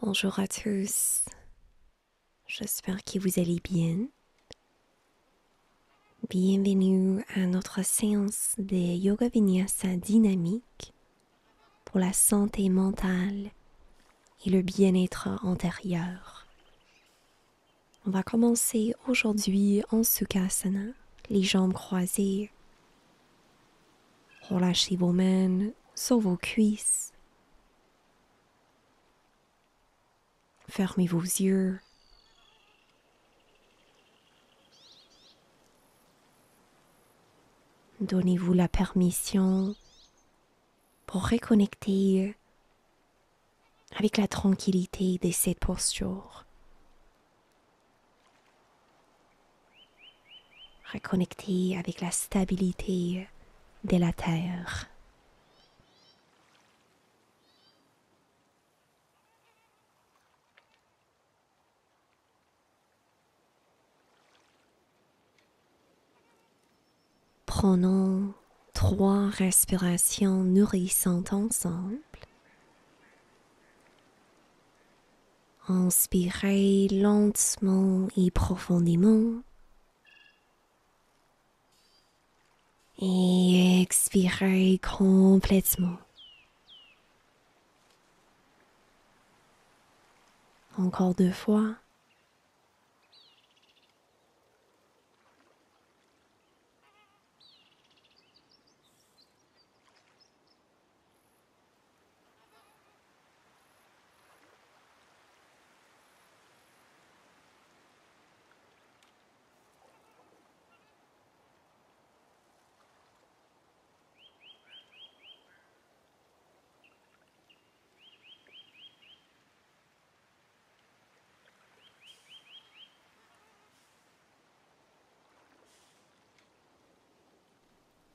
Bonjour à tous, j'espère que vous allez bien. Bienvenue à notre séance de Yoga Vinyasa dynamique pour la santé mentale et le bien-être antérieur. On va commencer aujourd'hui en Sukhasana, les jambes croisées. Relâchez vos mains sur vos cuisses. Fermez vos yeux. Donnez-vous la permission pour reconnecter avec la tranquillité de cette posture. Reconnecter avec la stabilité de la terre. Prenons 3 respirations nourrissantes ensemble. Inspirez lentement et profondément. Et expirez complètement. Encore 2 fois.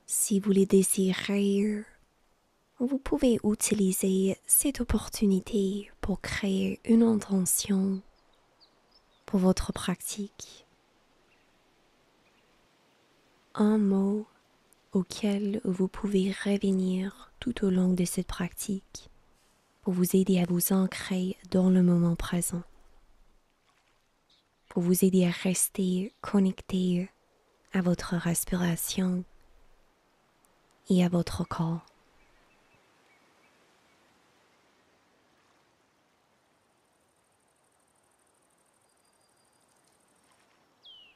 Si vous le désirez, vous pouvez utiliser cette opportunité pour créer une intention pour votre pratique. Un mot auquel vous pouvez revenir tout au long de cette pratique pour vous aider à vous ancrer dans le moment présent, pour vous aider à rester connecté à votre respiration et à votre corps.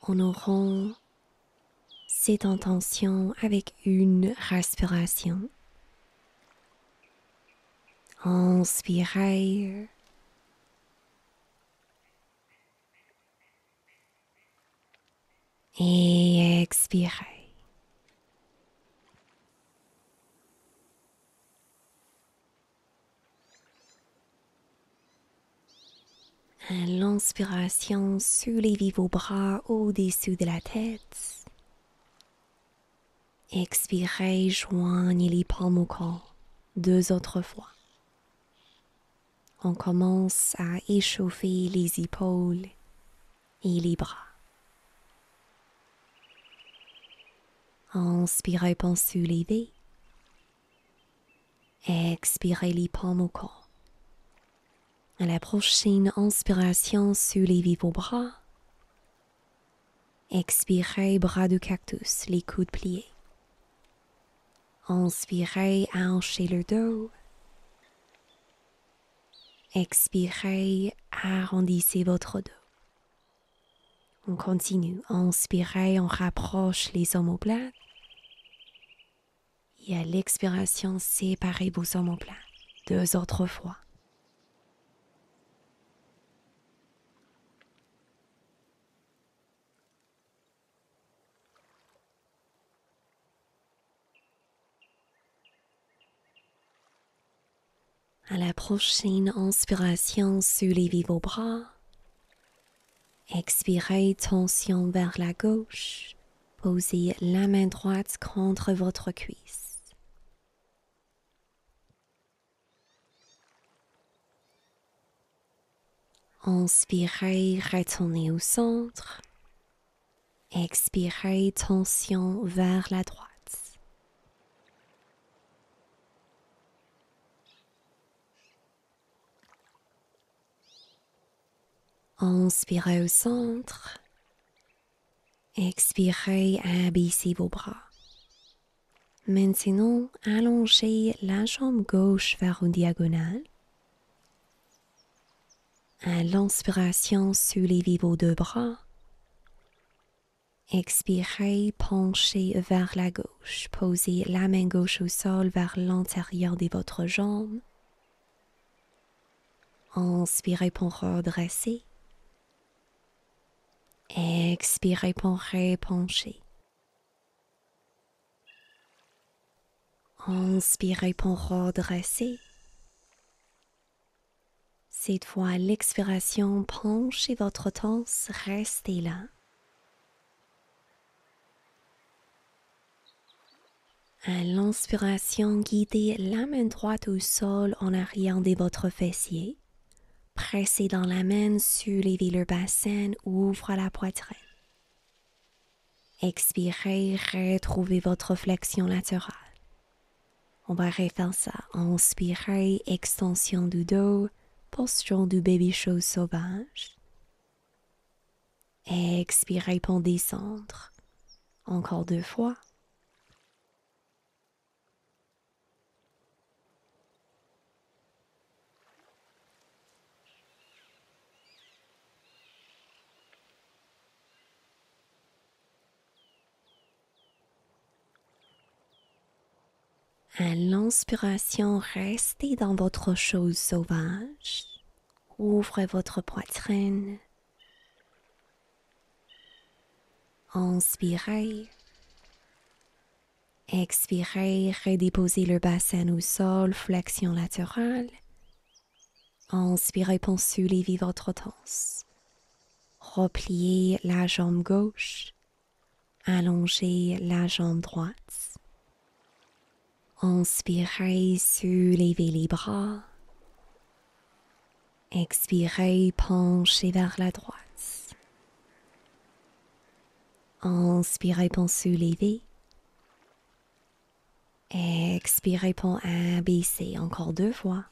Honorons cette intention avec une respiration. Inspirez et expirez. À l'inspiration, soulevez vos bras au-dessus de la tête. Expirez, joignez les paumes au corps 2 autres fois. On commence à échauffer les épaules et les bras. Inspirez pour soulever. Expirez les paumes au corps. À la prochaine inspiration, soulevez vos bras. Expirez, bras de cactus, les coudes pliés. Inspirez, hanchez le dos. Expirez, arrondissez votre dos. On continue. Inspirez, on rapproche les omoplates. Et à l'expiration, séparez vos omoplates 2 autres fois. À la prochaine inspiration, soulevez vos bras. Expirez, tension vers la gauche. Posez la main droite contre votre cuisse. Inspirez, retournez au centre. Expirez, tension vers la droite. Inspirez au centre. Expirez, abaissez vos bras. Maintenant, allongez la jambe gauche vers une diagonale. À l'inspiration, soulevez vos deux bras. Expirez, penchez vers la gauche. Posez la main gauche au sol vers l'intérieur de votre jambe. Inspirez pour redresser. Expirez pour repencher. Inspirez pour redresser. Cette fois, à l'expiration, penchez votre torse, restez là. À l'inspiration, guidez la main droite au sol en arrière de votre fessier. Pressez dans la main, soulevez le bassin, ouvrez la poitrine. Expirez, retrouvez votre flexion latérale. On va refaire ça. Inspirez, extension du dos, posture du baby chose sauvage. Expirez pour descendre. Encore 2 fois. À l'inspiration, restez dans votre chose sauvage. Ouvrez votre poitrine. Inspirez. Expirez, redéposez le bassin au sol, flexion latérale. Inspirez pour soulever votre torse. Repliez la jambe gauche. Allongez la jambe droite. Inspirez, soulevez les bras. Expirez, penchez vers la droite. Inspirez pour soulever. Expirez pour abaisser. Encore 2 fois.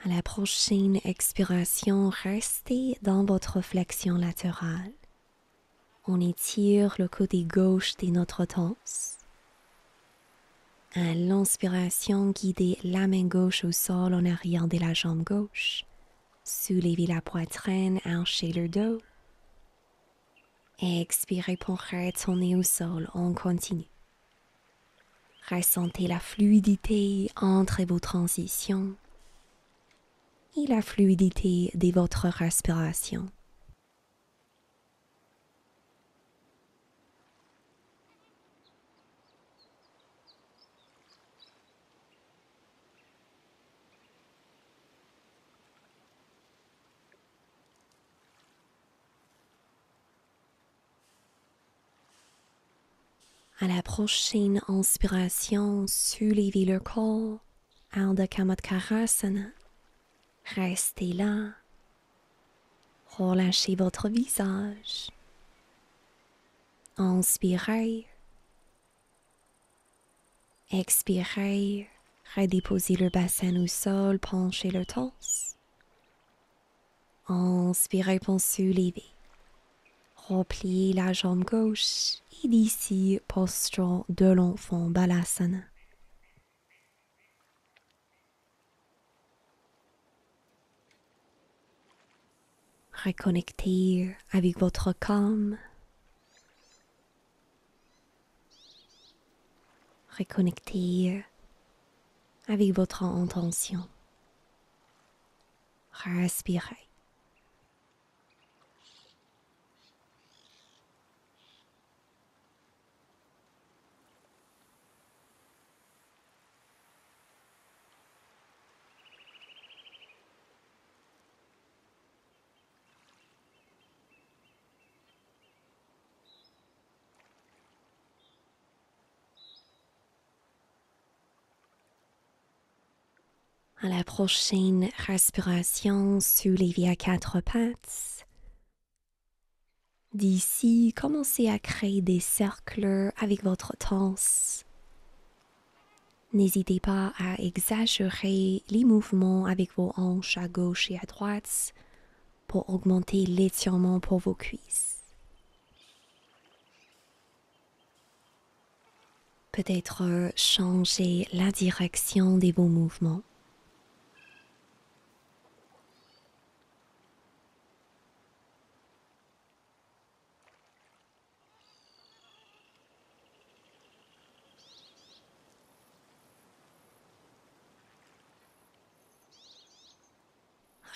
À la prochaine expiration, restez dans votre flexion latérale. On étire le côté gauche de notre torse. À l'inspiration, guidez la main gauche au sol en arrière de la jambe gauche. Soulevez la poitrine, archez le dos. Expirez pour retourner au sol. On continue. Ressentez la fluidité entre vos transitions et la fluidité de votre respiration. À la prochaine inspiration, soulevez le corps, Ardha Kamatkarasana. Restez là. Relâchez votre visage. Inspirez. Expirez. Redéposez le bassin au sol, penchez le torse. Inspirez pour soulever. Repliez la jambe gauche et d'ici, posture de l'enfant Balasana. Reconnectez avec votre calme. Reconnectez avec votre intention. Respirez. À la prochaine respiration, soulevez à 4 pattes. D'ici, commencez à créer des cercles avec votre danse. N'hésitez pas à exagérer les mouvements avec vos hanches à gauche et à droite pour augmenter l'étirement pour vos cuisses. Peut-être changer la direction de vos mouvements.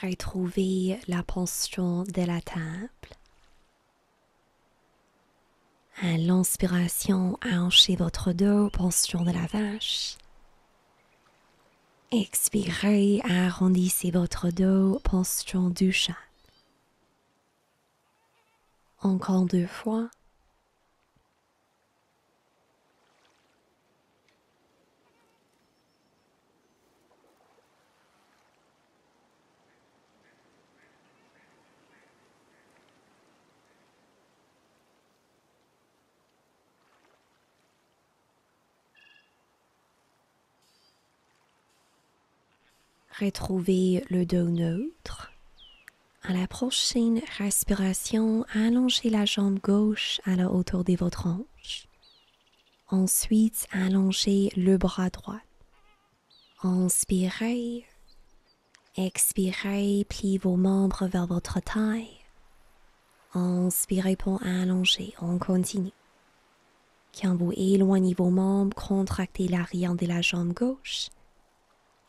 Retrouvez la posture de la table. À l'inspiration, hanchez votre dos, posture de la vache. Expirez, arrondissez votre dos, posture du chat. Encore 2 fois. Retrouvez le dos neutre. À la prochaine respiration, allongez la jambe gauche à la hauteur de votre hanche. Ensuite, allongez le bras droit. Inspirez. Expirez, pliez vos membres vers votre taille. Inspirez pour allonger, on continue. Quand vous éloignez vos membres, contractez l'arrière de la jambe gauche.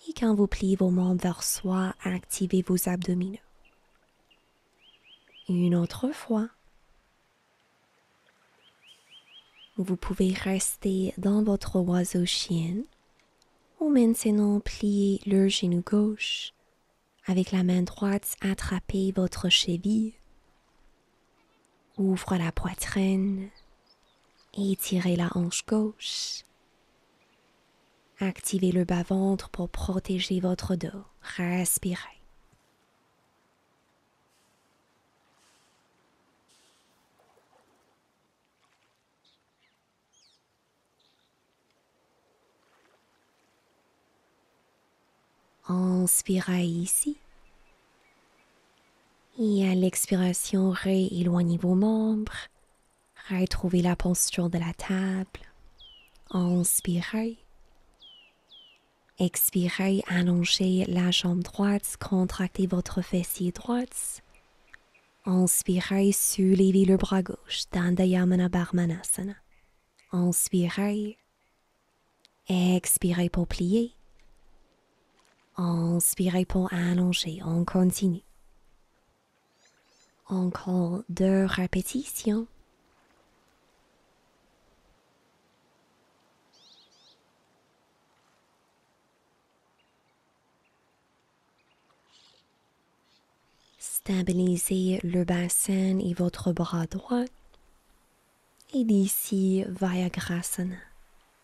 Et quand vous pliez vos membres vers soi, activez vos abdominaux. Une autre fois. Vous pouvez rester dans votre oiseau chien ou maintenant plier le genou gauche. Avec la main droite, attrapez votre cheville. Ouvre la poitrine. Étirez la hanche gauche. Activez le bas-ventre pour protéger votre dos. Respirez. Inspirez ici. Et à l'expiration, rééloignez vos membres. Retrouvez la posture de la table. Inspirez. Expirez, allongez la jambe droite, contractez votre fessier droite. Inspirez, soulevez le bras gauche, Dandayamana Barmanasana. Inspirez. Expirez pour plier. Inspirez pour allonger, on continue. Encore 2 répétitions. Stabilisez le bassin et votre bras droit. Et d'ici, Vayagrasana.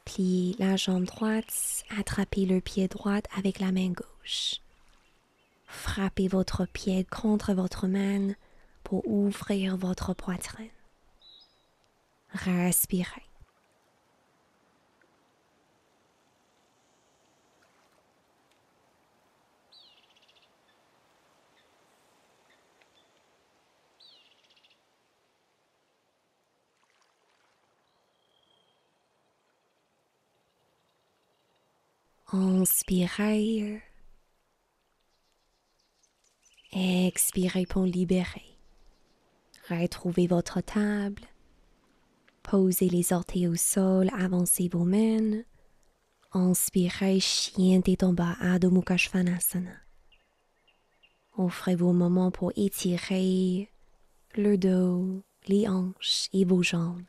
Pliez la jambe droite, attrapez le pied droit avec la main gauche. Frappez votre pied contre votre main pour ouvrir votre poitrine. Respirez. Inspirez. Expirez pour libérer. Retrouvez votre table. Posez les orteils au sol, avancez vos mains. Inspirez, chien tête en bas, Adho Mukha Svanasana. Offrez vos moments pour étirer le dos, les hanches et vos jambes.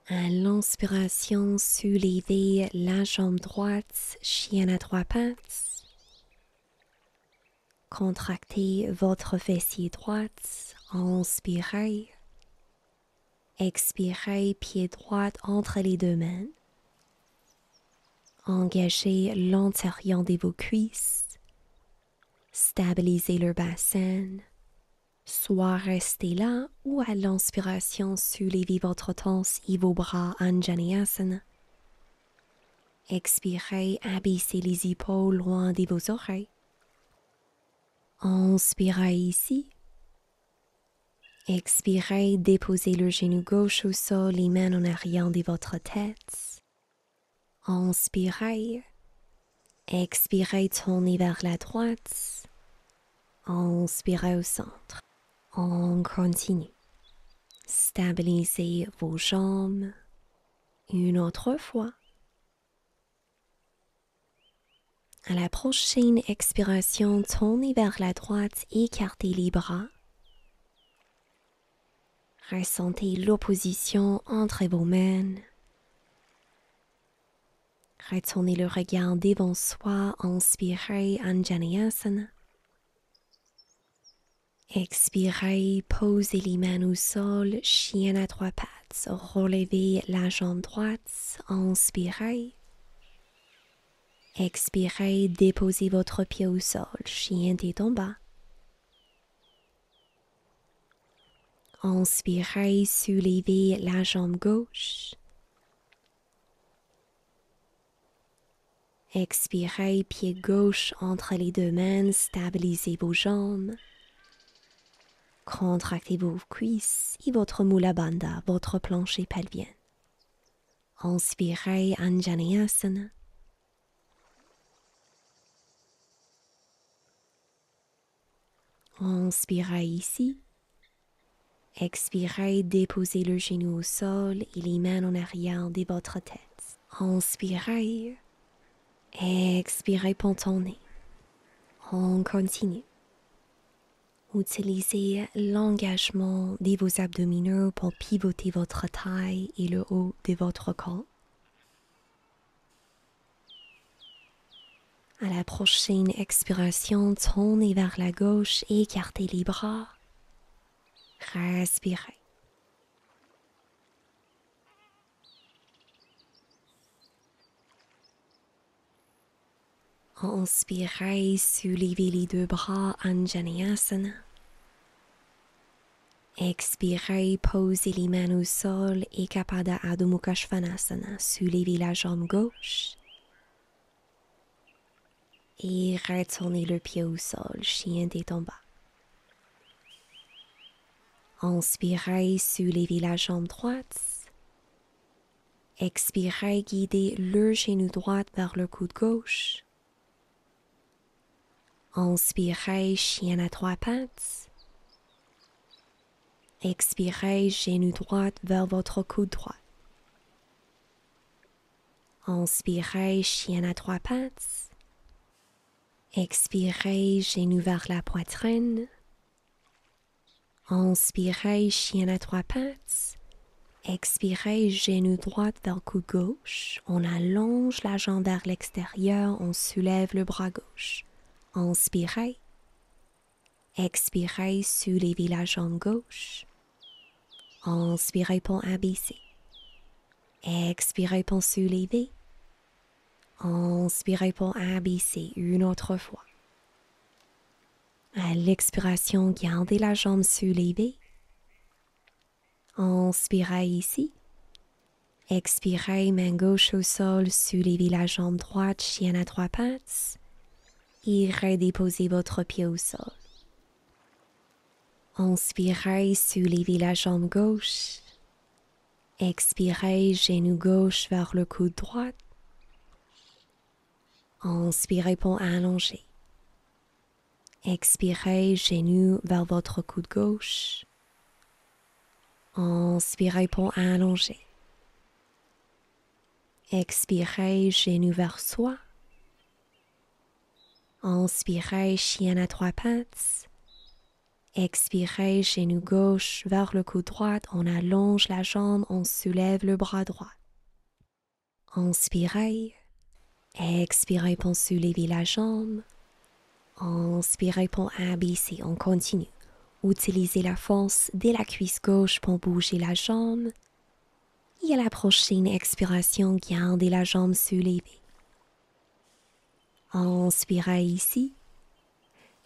À l'inspiration, soulevez la jambe droite, chien à trois pattes. Contractez votre fessier droite, inspirez. Expirez, pied droit entre les deux mains. Engagez l'intérieur de vos cuisses. Stabilisez le bassin. Soit restez là ou à l'inspiration, soulevez votre torse et vos bras Anjaneyasana. Expirez, abaissez les épaules loin de vos oreilles. Inspirez ici. Expirez, déposez le genou gauche au sol, les mains en arrière de votre tête. Inspirez. Expirez, tournez vers la droite. Inspirez au centre. On continue. Stabilisez vos jambes. Une autre fois. À la prochaine expiration, tournez vers la droite, écartez les bras. Ressentez l'opposition entre vos mains. Retournez le regard devant soi, inspirez Anjaneyasana. Expirez, posez les mains au sol, chien à trois pattes. Relevez la jambe droite, inspirez. Expirez, déposez votre pied au sol, chien tête en bas. Inspirez, soulevez la jambe gauche. Expirez, pied gauche entre les deux mains, stabilisez vos jambes. Contractez vos cuisses et votre mula bandha, votre plancher pelvien. Inspirez, Anjaneyasana. Inspirez ici. Expirez, déposez le genou au sol et les mains en arrière de votre tête. Inspirez. Expirez, pontonnez. On continue. Utilisez l'engagement de vos abdominaux pour pivoter votre taille et le haut de votre corps. À la prochaine expiration, tournez vers la gauche, écartez les bras. Respirez. Inspirez, soulevez les deux bras, Anjaneyasana. Expirez, posez les mains au sol, Ekapada Adho Mukha Svanasana. Soulevez la jambe gauche. Et retournez le pied au sol, chien tête en bas. Inspirez, soulevez la jambe droite. Expirez, guidez le genou droit vers le coude gauche. Inspirez, chien à trois pattes. Expirez, genou droit vers votre coude droit. Inspirez, chien à trois pattes. Expirez, genou vers la poitrine. Inspirez, chien à trois pattes. Expirez, genou droit vers le coude gauche. On allonge la jambe vers l'extérieur, on soulève le bras gauche. Inspirez. Expirez, soulevez la jambe gauche. Inspirez pour abaisser. Expirez pour soulever. Inspirez pour abaisser une autre fois. À l'expiration, gardez la jambe soulevée. Inspirez ici. Expirez, main gauche au sol, soulevez la jambe droite, chien à trois pattes. Et redéposez votre pied au sol. Inspirez, soulevez la jambe gauche. Expirez, genou gauche vers le coude droit. Inspirez pour allonger. Expirez, genou vers votre coude gauche. Inspirez pour allonger. Expirez, genou vers soi. Inspirez, chien à trois pattes. Expirez, genou gauche vers le cou droit, on allonge la jambe, on soulève le bras droit. Inspirez, expirez pour soulever la jambe. Inspirez pour abaisser, on continue. Utilisez la force de la cuisse gauche pour bouger la jambe. Et à la prochaine expiration, gardez la jambe soulevée. Inspirez ici.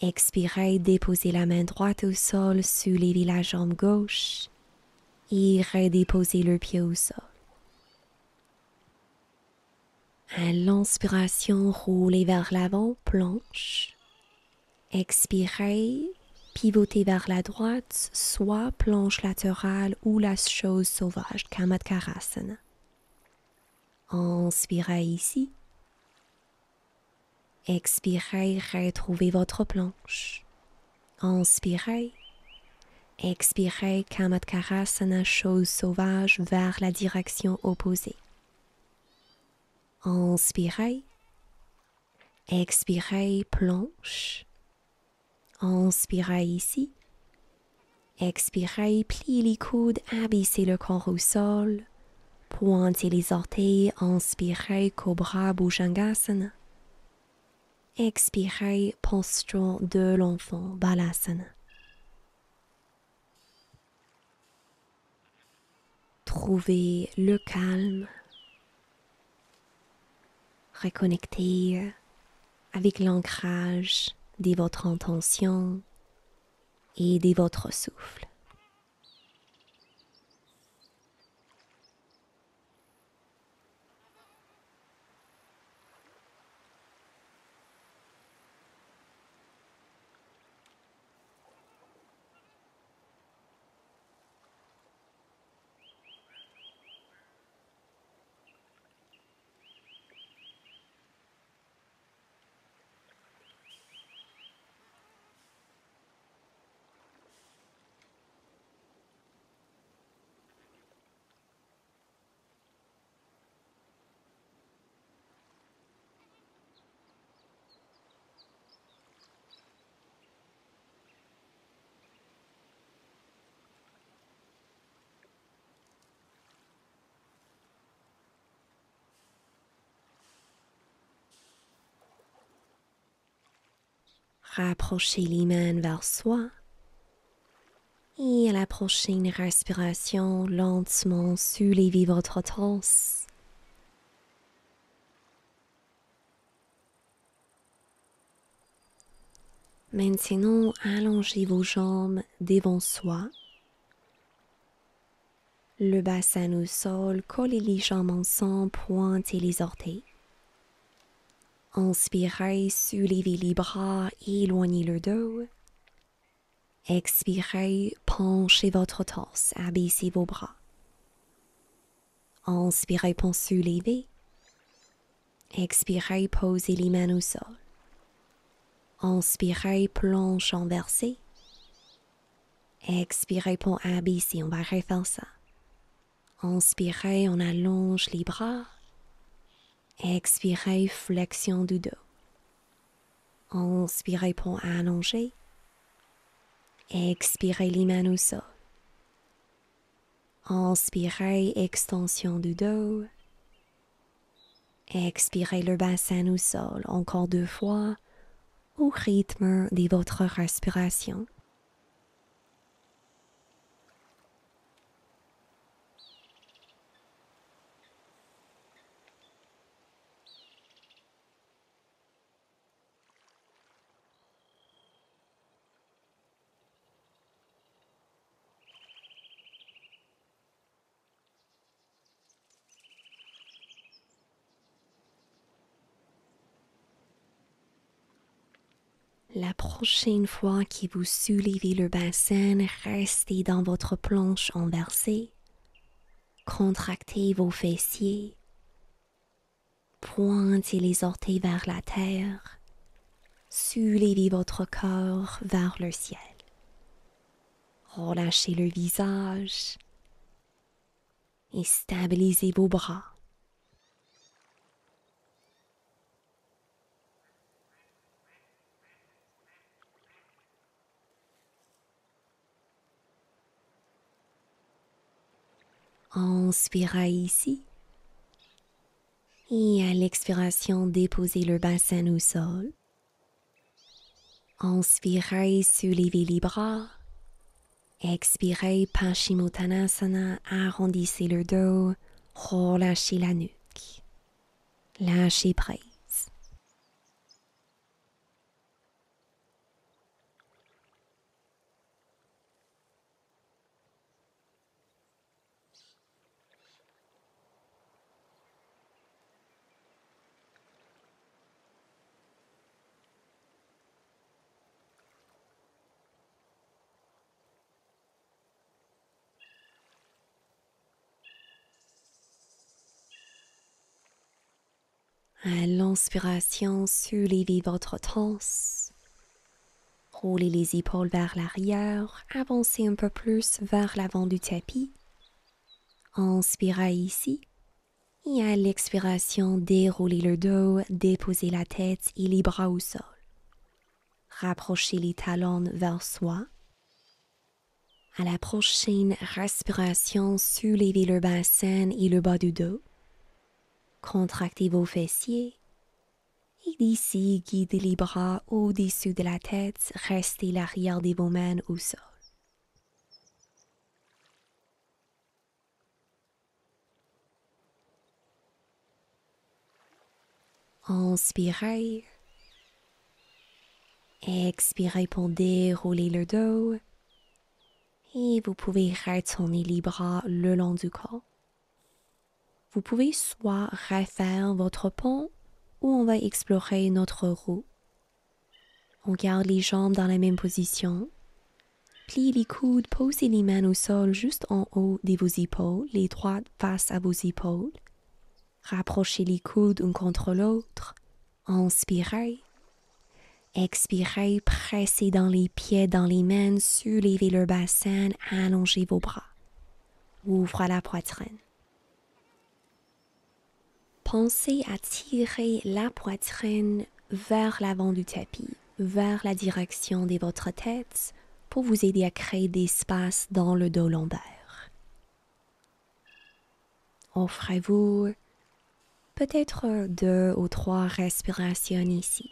Expirez, déposez la main droite au sol, soulevez la jambe gauche et redéposez le pied au sol. À l'inspiration, roulez vers l'avant, planche. Expirez, pivotez vers la droite, soit planche latérale ou la chose sauvage, Kamatkarasana. Inspirez ici. Expirez, retrouvez votre planche. Inspirez. Expirez, Kamatkarasana, chose sauvage, vers la direction opposée. Inspirez. Expirez, planche. Inspirez ici. Expirez, pliez les coudes, abaissez le corps au sol. Pointez les orteils, inspirez, Cobra Bhujangasana. Expirez, posture de l'enfant, Balasana. Trouvez le calme. Reconnectez avec l'ancrage de votre intention et de votre souffle. Rapprochez les mains vers soi et à la prochaine respiration, lentement soulevez votre torse. Maintenant, allongez vos jambes devant soi. Le bassin au sol, collez les jambes ensemble, pointez les orteils. Inspirez, soulevez les bras, éloignez le dos. Expirez, penchez votre torse, abaissez vos bras. Inspirez pour soulever. Expirez, posez les mains au sol. Inspirez, planche inversée. Expirez pour abaisser, on va refaire ça. Inspirez, on allonge les bras. Expirez, flexion du dos. Inspirez pour allonger. Expirez les mains au sol. Inspirez, extension du dos. Expirez le bassin au sol, encore 2 fois, au rythme de votre respiration. La prochaine fois que vous soulevez le bassin, restez dans votre planche inversée. Contractez vos fessiers. Pointez les orteils vers la terre. Soulevez votre corps vers le ciel. Relâchez le visage et stabilisez vos bras. Inspirez ici. Et à l'expiration, déposez le bassin au sol. Inspirez, soulevez les bras. Expirez, Paschimottanasana, arrondissez le dos, relâchez la nuque. Lâchez prise. À l'inspiration, soulevez votre torse. Roulez les épaules vers l'arrière, avancez un peu plus vers l'avant du tapis. Inspirez ici. Et à l'expiration, déroulez le dos, déposez la tête et les bras au sol. Rapprochez les talons vers soi. À la prochaine respiration, soulevez le bassin et le bas du dos. Contractez vos fessiers. Et d'ici, guidez les bras au-dessus de la tête, restez l'arrière de vos mains au sol. Inspirez. Expirez pour dérouler le dos. Et vous pouvez retourner les bras le long du corps. Vous pouvez soit refaire votre pont ou on va explorer notre roue. On garde les jambes dans la même position. Pliez les coudes, posez les mains au sol juste en haut de vos épaules, les droites face à vos épaules. Rapprochez les coudes un contre l'autre. Inspirez. Expirez, pressez dans les pieds, dans les mains, soulevez le bassin, allongez vos bras. Ouvrez la poitrine. Pensez à tirer la poitrine vers l'avant du tapis, vers la direction de votre tête pour vous aider à créer des espaces dans le dos lombaire. Offrez-vous peut-être 2 ou 3 respirations ici.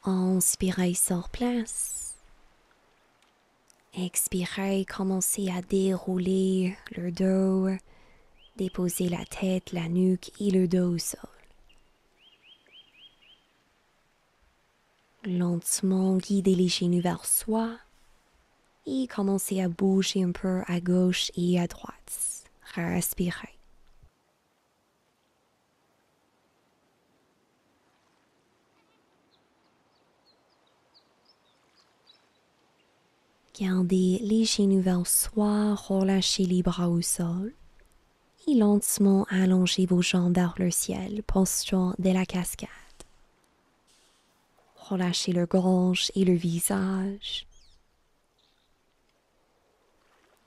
Inspirez sur place. Expirez, commencez à dérouler le dos, déposez la tête, la nuque et le dos au sol. Lentement, guidez les genoux vers soi et commencez à bouger un peu à gauche et à droite. Respirez. Gardez les genoux vers soi, relâchez les bras au sol et lentement allongez vos jambes vers le ciel, posture de la cascade. Relâchez le gorge et le visage.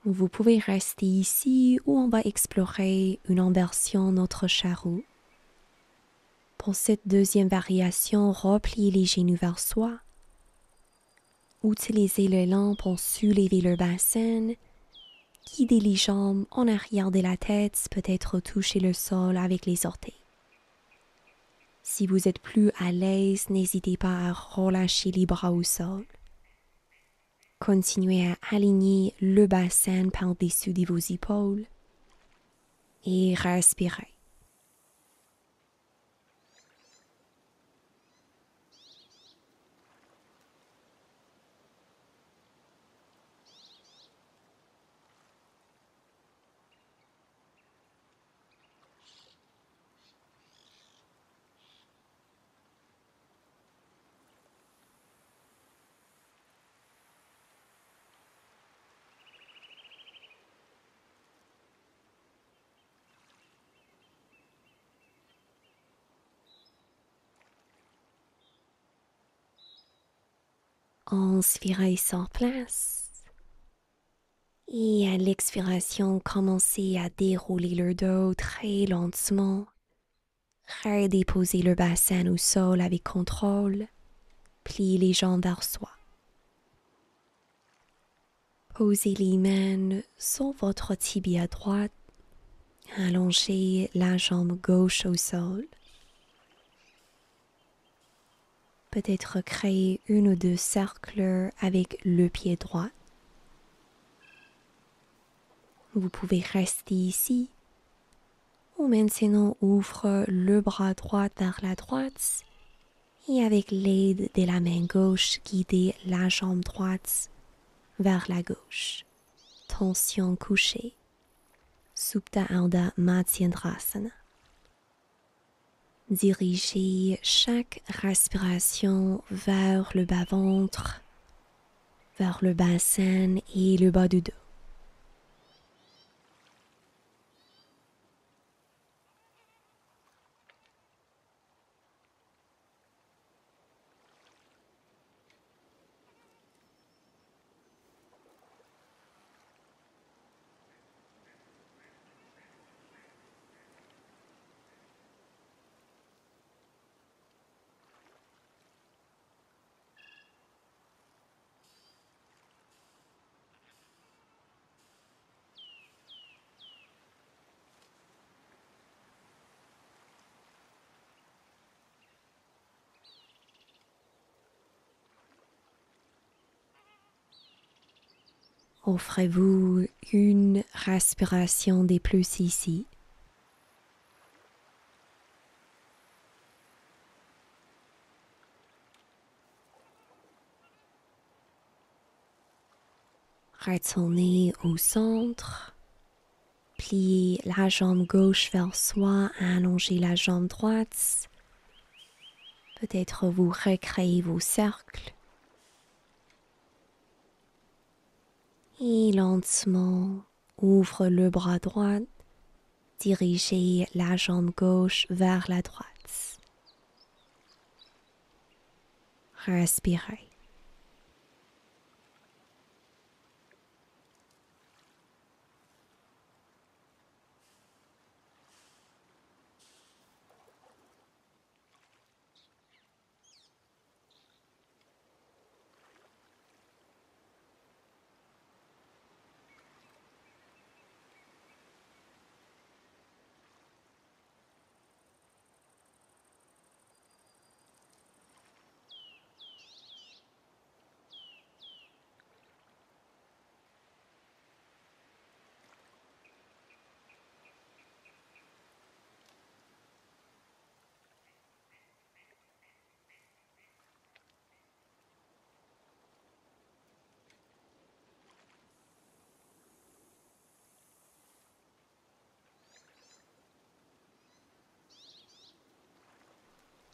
Vous pouvez rester ici ou on va explorer une inversion notre charrue. Pour cette deuxième variation, repliez les genoux vers soi. Utilisez l'élan pour soulever le bassin. Guidez les jambes en arrière de la tête, peut-être toucher le sol avec les orteils. Si vous êtes plus à l'aise, n'hésitez pas à relâcher les bras au sol. Continuez à aligner le bassin par-dessus de vos épaules et respirez. Inspirez sur place. Et à l'expiration, commencez à dérouler le dos très lentement. Redéposez le bassin au sol avec contrôle. Pliez les jambes vers soi. Posez les mains sur votre tibia droite. Allongez la jambe gauche au sol. Peut-être créer une ou deux cercles avec le pied droit. Vous pouvez rester ici ou maintenant ouvre le bras droit vers la droite et avec l'aide de la main gauche guidez la jambe droite vers la gauche. Tension couchée. Supta Ardha Matsyendrasana. Dirigez chaque respiration vers le bas-ventre, vers le bassin et le bas du dos. Offrez-vous une respiration des plus ici. Retournez au centre. Pliez la jambe gauche vers soi, allongez la jambe droite. Peut-être vous recréez vos cercles. Et lentement, ouvre le bras droit. Dirigez la jambe gauche vers la droite. Respirez.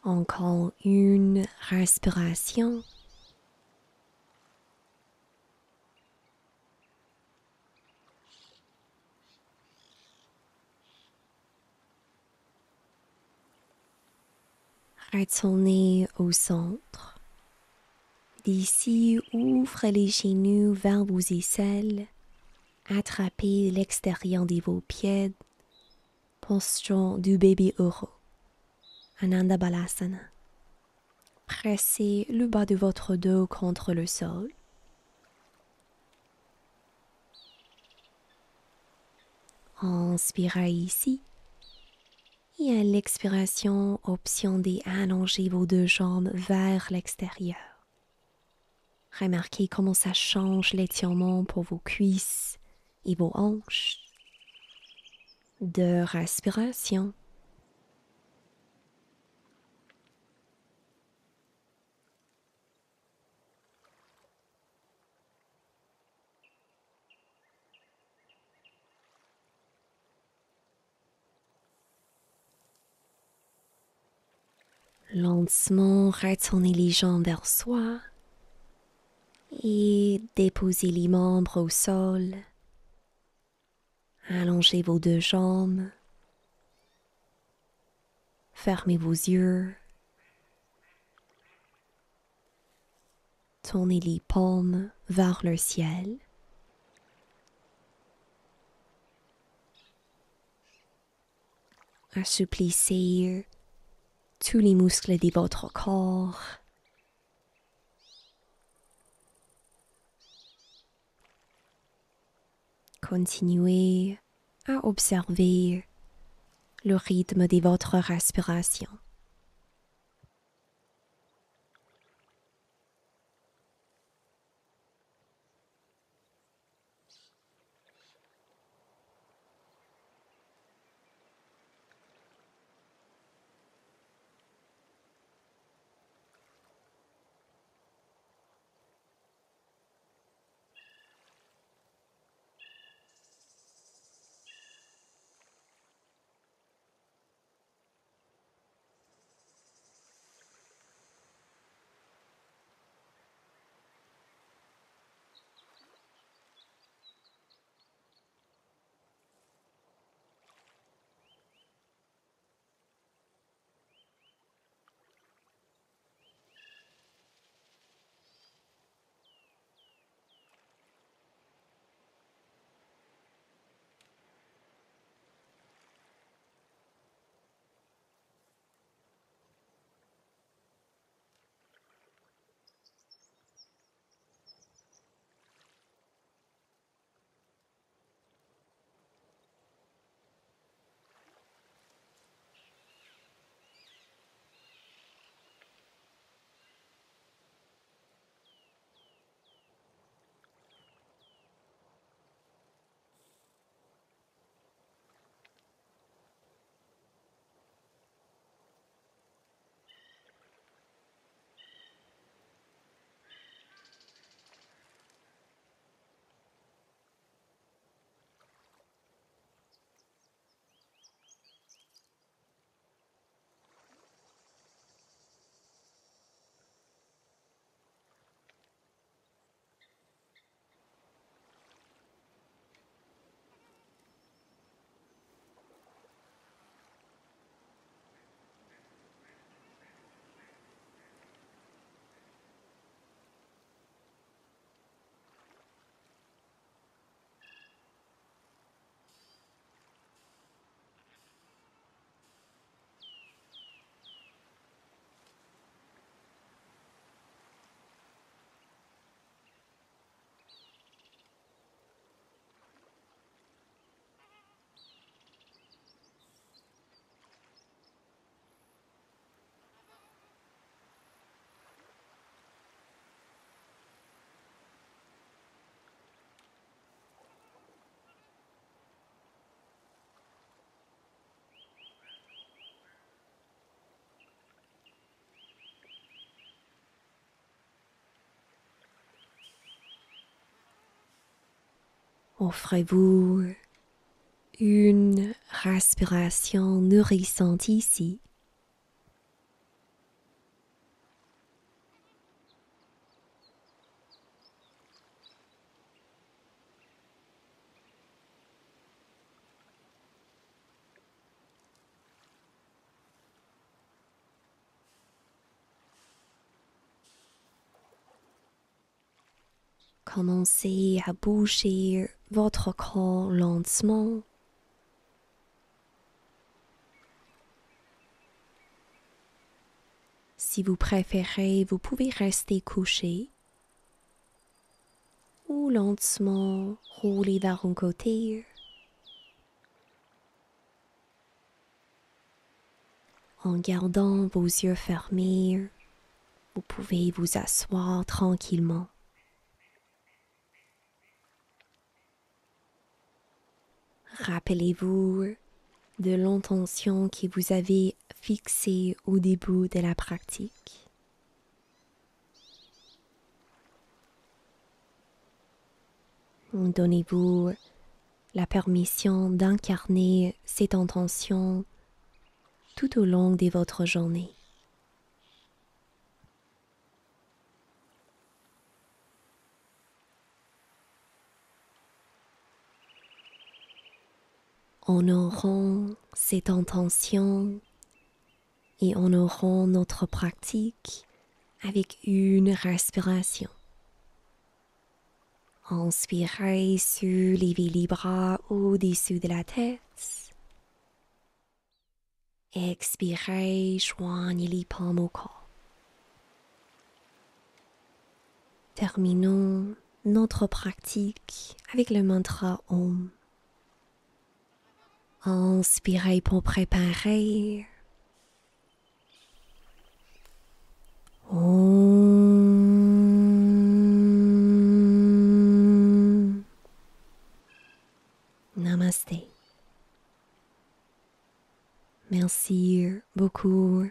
Encore une respiration. Retournez au centre. D'ici, ouvrez les genoux vers vos aisselles. Attrapez l'extérieur de vos pieds. Posture du bébé heureux. Ananda Balasana. Pressez le bas de votre dos contre le sol. Inspirez ici. Et à l'expiration, option d'allonger vos deux jambes vers l'extérieur. Remarquez comment ça change l'étirement pour vos cuisses et vos hanches. Deux respirations. Lentement, retournez les jambes vers soi et déposez les membres au sol. Allongez vos deux jambes. Fermez vos yeux. Tournez les paumes vers le ciel. Assouplissez tous les muscles de votre corps. Continuez à observer le rythme de votre respiration. Offrez-vous une respiration nourrissante ici. Commencez à bouger votre corps lentement. Si vous préférez, vous pouvez rester couché ou lentement rouler vers un côté. En gardant vos yeux fermés, vous pouvez vous asseoir tranquillement. Rappelez-vous de l'intention que vous avez fixée au début de la pratique. Donnez-vous la permission d'incarner cette intention tout au long de votre journée. Honorons cette intention et honorons notre pratique avec une respiration. Inspirez, soulevez les bras au-dessus de la tête. Expirez, joignez les paumes au corps. Terminons notre pratique avec le mantra Om. Inspirez pour préparer. Om. Namaste. Merci beaucoup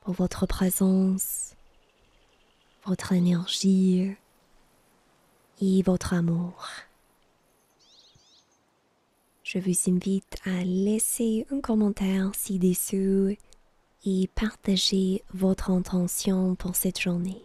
pour votre présence, votre énergie et votre amour. Je vous invite à laisser un commentaire ci-dessous et partager votre intention pour cette journée.